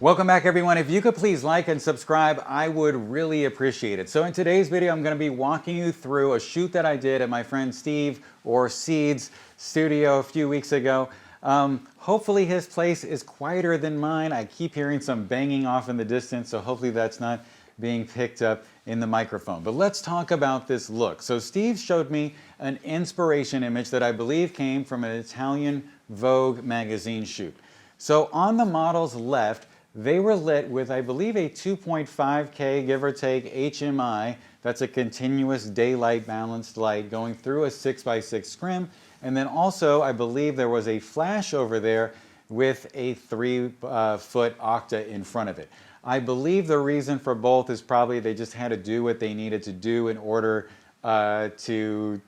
Welcome back, everyone. If you could please like and subscribe, I would really appreciate it. So in today's video, I'm going to be walking you through a shoot that I did at my friend Steve or Seed's studio a few weeks ago. Hopefully his place is quieter than mine. I keep hearing some banging off in the distance, so hopefully that's not being picked up in the microphone. But let's talk about this look. So Steve showed me an inspiration image that I believe came from an Italian Vogue magazine shoot. So on the model's left, they were lit with, I believe, a 2.5K, give or take, HMI. That's a continuous daylight balanced light going through a 6x6 scrim. And then also, I believe there was a flash over there with a 3-foot Octa in front of it. I believe the reason for both is probably they just had to do what they needed to do in order to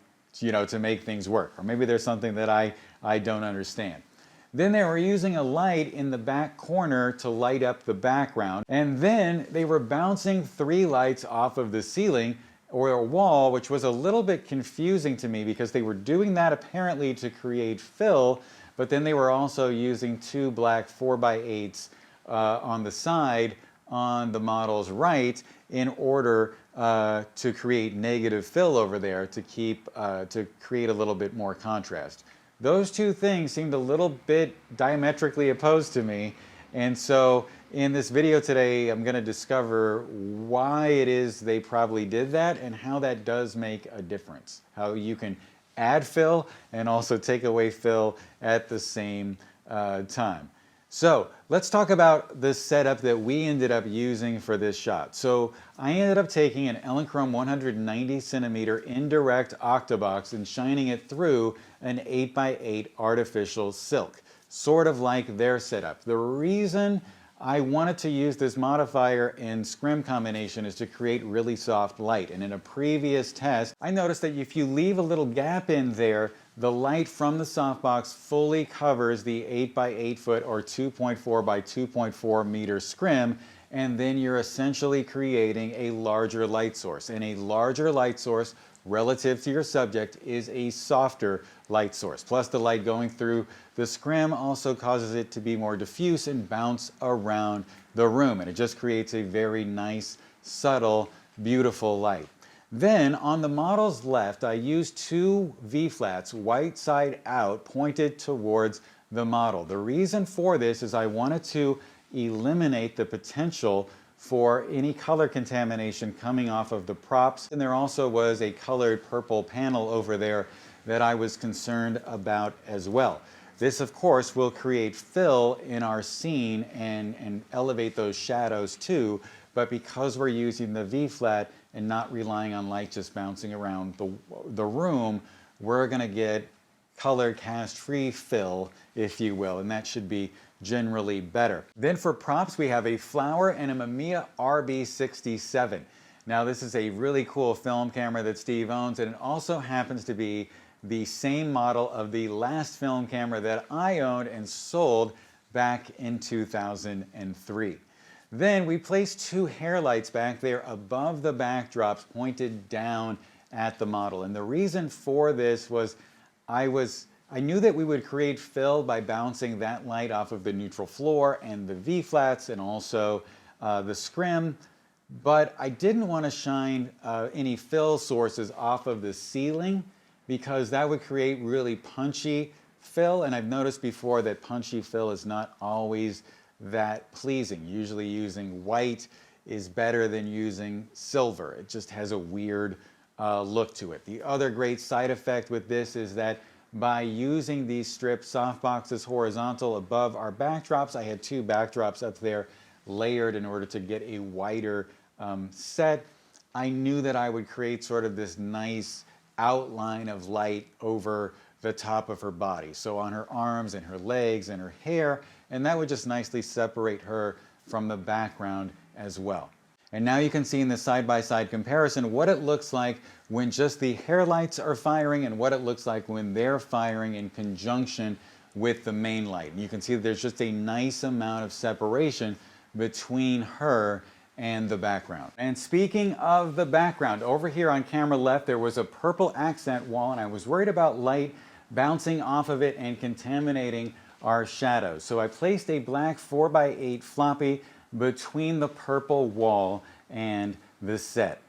make things work. Or maybe there's something that I don't understand. Then they were using a light in the back corner to light up the background. And then they were bouncing 3 lights off of the ceiling or a wall, which was a little bit confusing to me because they were doing that apparently to create fill, but then they were also using 2 black 4x8s on the side on the model's right in order to create negative fill over there to create a little bit more contrast. Those two things seemed a little bit diametrically opposed to me, and so in this video today I'm going to discover why it is they probably did that and how that does make a difference. How you can add fill and also take away fill at the same time. So let's talk about the setup that we ended up using for this shot. So I ended up taking an Elinchrom 190cm indirect Octabox and shining it through an 8x8 artificial silk, sort of like their setup. The reason I wanted to use this modifier in scrim combination is to create really soft light. And in a previous test, I noticed that if you leave a little gap in there, the light from the softbox fully covers the 8x8 foot or 2.4 by 2.4 meter scrim, and then you're essentially creating a larger light source. And a larger light source relative to your subject is a softer light source. Plus the light going through the scrim also causes it to be more diffuse and bounce around the room, and it just creates a very nice, subtle, beautiful light. Then on the model's left, I used 2 V-flats, white side out, pointed towards the model. The reason for this is I wanted to eliminate the potential for any color contamination coming off of the props. And there also was a colored purple panel over there that I was concerned about as well. This, of course, will create fill in our scene and elevate those shadows too, but because we're using the V-flat and not relying on light just bouncing around the room, we're going to get color cast-free fill, if you will, and that should be generally better. Then for props, we have a flower and a Mamiya RB67. Now this is a really cool film camera that Steve owns, and it also happens to be the same model of the last film camera that I owned and sold back in 2003. Then we placed 2 hair lights back there above the backdrops pointed down at the model. And the reason for this was I knew that we would create fill by bouncing that light off of the neutral floor and the V-flats and also the scrim, but I didn't want to shine any fill sources off of the ceiling because that would create really punchy fill, and I've noticed before that punchy fill is not always that pleasing. Usually using white is better than using silver. It just has a weird look to it. The other great side effect with this is that by using these strip softboxes horizontal above our backdrops, I had 2 backdrops up there layered in order to get a wider set. I knew that I would create sort of this nice outline of light over the top of her body. So on her arms and her legs and her hair, and that would just nicely separate her from the background as well. And now you can see in the side-by-side comparison what it looks like when just the hair lights are firing and what it looks like when they're firing in conjunction with the main light. And you can see that there's just a nice amount of separation between her and the background. And speaking of the background, over here on camera left there was a purple accent wall, and I was worried about light bouncing off of it and contaminating our shadows. So I placed a black 4x8 floppy between the purple wall and the set.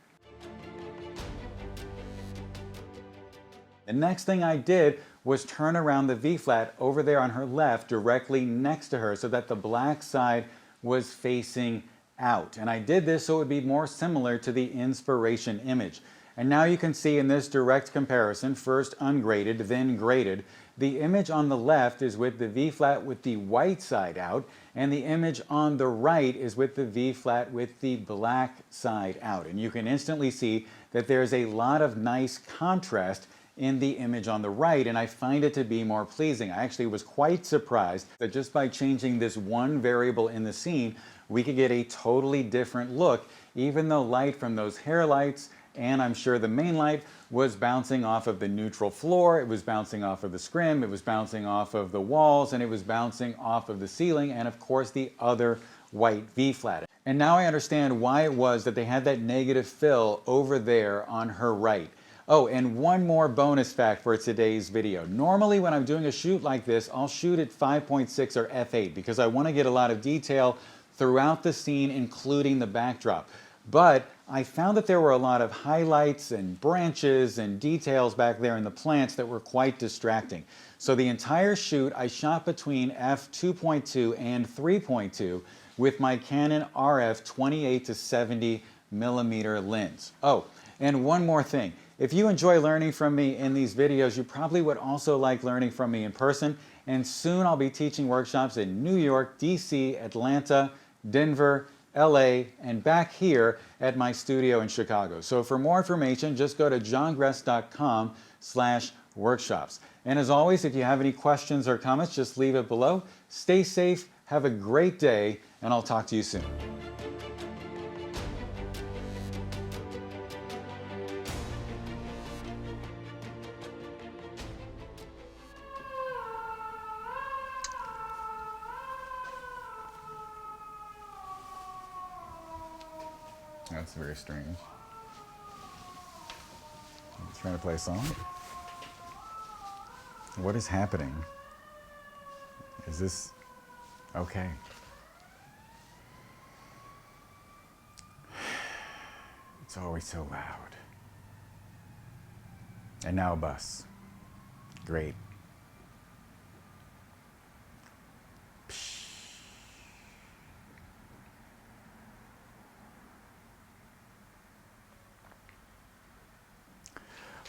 The next thing I did was turn around the V-flat over there on her left directly next to her so that the black side was facing out. And I did this so it would be more similar to the inspiration image. And now you can see in this direct comparison, first ungraded, then graded, the image on the left is with the V-flat with the white side out, and the image on the right is with the V-flat with the black side out. And you can instantly see that there's a lot of nice contrast in the image on the right, and I find it to be more pleasing. I actually was quite surprised that just by changing this one variable in the scene, we could get a totally different look, even though light from those hair lights and I'm sure the main light was bouncing off of the neutral floor, it was bouncing off of the scrim, it was bouncing off of the walls, and it was bouncing off of the ceiling, and of course the other white V-flat. And now I understand why it was that they had that negative fill over there on her right. Oh, and one more bonus fact for today's video. Normally when I'm doing a shoot like this, I'll shoot at 5.6 or f8 because I want to get a lot of detail throughout the scene, including the backdrop. But I found that there were a lot of highlights and branches and details back there in the plants that were quite distracting. So the entire shoot I shot between f2.2 and 3.2 with my Canon RF 28 to 70 millimeter lens. Oh, and one more thing. If you enjoy learning from me in these videos, you probably would also like learning from me in person. And soon I'll be teaching workshops in New York, DC, Atlanta, Denver, LA, and back here at my studio in Chicago. So for more information, just go to johngress.com/workshops. And as always, if you have any questions or comments, just leave it below. Stay safe, have a great day, and I'll talk to you soon. That's very strange. I'm trying to play a song. What is happening? Is this okay? It's always so loud. And now a bus. Great.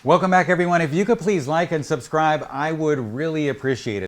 Welcome back, everyone. If you could please like and subscribe, I would really appreciate it.